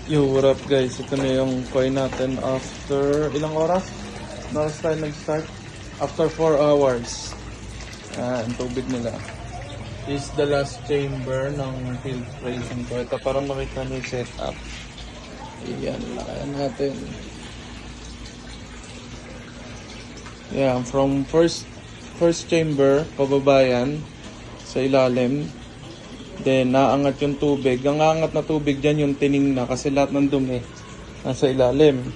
Yo, what up guys? Ito na yung coin natin after ilang oras? Oras tayo nag-start? After 4 hours. Ang tubig nila. This is the last chamber ng filtration ko. Ito para makita nyo yung setup. Ayan, lakayan natin. Yeah, from first chamber, pababayan sa ilalim. Then, naangat yung tubig. Ang aangat na tubig dyan yung tining na kasi lahat ng dumi nasa ilalim.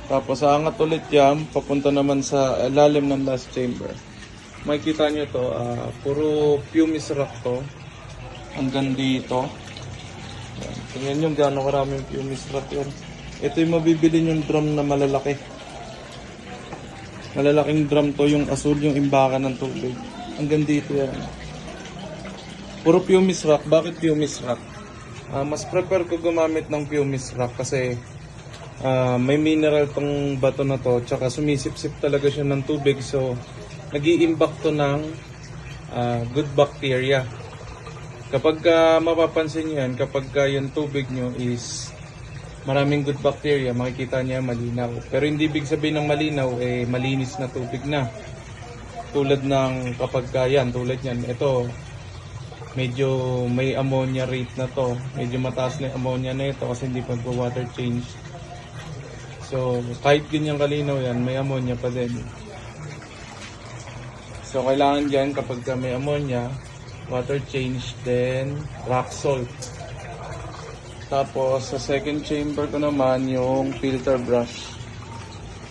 Tapos, aangat ulit yan, papunta naman sa ilalim ng last chamber. Makikita nyo to, puro pumice rock to. Hanggang dito. Yan. Tingnan nyo gano'ng karaming pumice rock yan. Ito yung mabibili yung drum na malalaki. Malalaking drum to, yung asul, yung imbakan ng tubig. Hanggang dito yan. Puro pumice rock. Bakit pumice rock? Mas prefer ko gumamit ng pumice rock kasi may mineral tong bato na to, tsaka sumisip-sip talaga siya ng tubig, so nag-i-impact to ng good bacteria. Kapag mapapansin nyo yan, kapag yung tubig nyo is maraming good bacteria, makikita niya malinaw. Pero hindi ibig sabihin ng malinaw, malinis na tubig na. Tulad ng kapag yan, tulad yan, ito, medyo may ammonia rate na to. Medyo mataas na yung ammonia na ito kasi hindi pa water change. So, kahit ganyan kalinaw yan, may ammonia pa din. So, kailangan dyan kapag may ammonia, water change, then rock salt. Tapos, sa second chamber ko naman, yung filter brush.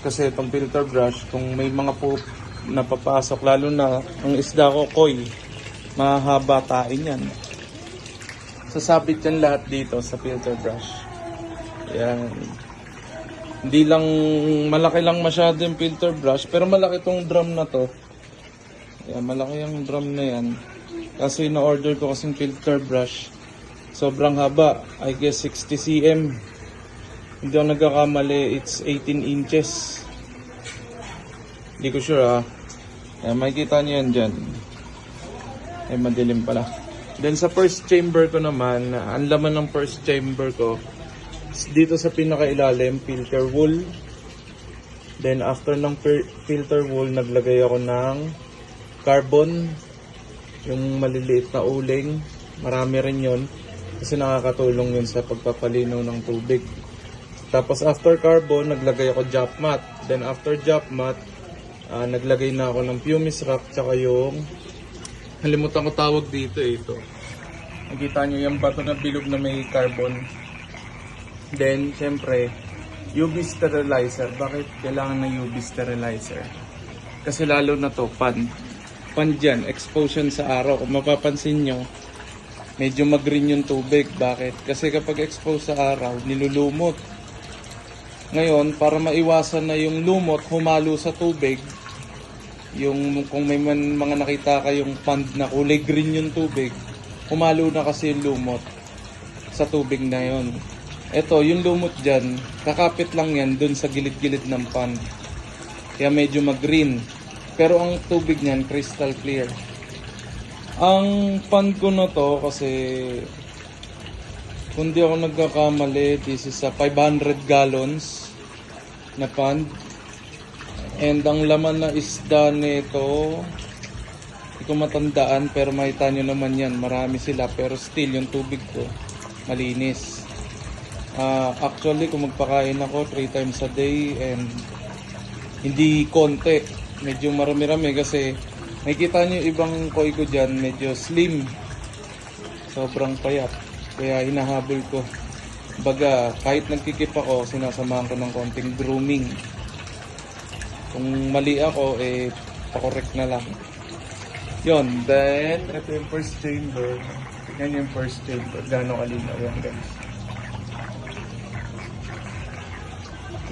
Kasi itong filter brush, kung may mga poop na papasok, lalo na ang isda ko, koi, mahaba tain yan. Sasabit yan lahat dito sa filter brush. Yan. Hindi lang, malaki lang masyado yung filter brush, pero malaki tong drum na to. Yan, malaki yung drum na yan. Kasi na-order ko kasing filter brush. Sobrang haba, I guess 60 cm. Hindi ako nagkakamali, it's 18 inches. Hindi ko sure Yan, makikita nyo yan dyan. Ay, madilim pala. Then sa first chamber ko naman, ang laman ng first chamber ko, dito sa pinakailalim, filter wool. Then after ng filter wool, naglagay ako ng carbon. Yung maliliit na uling. Marami rin yun. Kasi nakakatulong yun sa pagpapalinaw ng tubig. Tapos after carbon, naglagay ako drop mat. Then after drop mat, naglagay na ako ng pumice rock, tsaka yung nalimutan ko tawag dito ito. Nakita nyo yung bato na bilog na may carbon. Then, syempre, UV sterilizer. Bakit kailangan ng UV sterilizer? Kasi lalo na to, pan. Pan dyan, exposure sa araw. Kung mapapansin nyo, medyo mag-green yung tubig. Bakit? Kasi kapag expose sa araw, nilulumot. Ngayon, para maiwasan na yung lumot, humalo sa tubig, yung kung may mga nakita kayong pond na kulay green yung tubig, humalo na kasi yung lumot sa tubig na yon. Ito, yung lumot dyan, kakapit lang yan dun sa gilid-gilid ng pond. Kaya medyo mag-green. Pero ang tubig niyan, crystal clear. Ang pond ko na to kasi, kung di ako nagkakamali, this is a 500 gallons na pond. And ang laman na isda nito, hindi ko matandaan, pero makita nyo naman yan, marami sila, pero still yung tubig ko malinis. Actually, kung magpakain ako 3 times a day, and hindi konti, medyo marami-rami kasi nakikita nyo ibang koi ko dyan, medyo slim, sobrang payat, kaya hinahabol ko. Baga, kahit nagkikip ako, sinasamahan ko ng konting grooming. Kung mali ako, pakorek na lang. Yun, then, ito yung first chamber. Tignan yung first chamber. Gano'ng kalinaw yan, guys.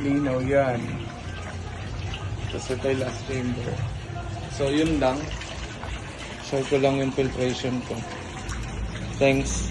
Linaw yan. Tapos ito yung last chamber. So, yun lang. Show ko lang yung filtration ko. Thanks.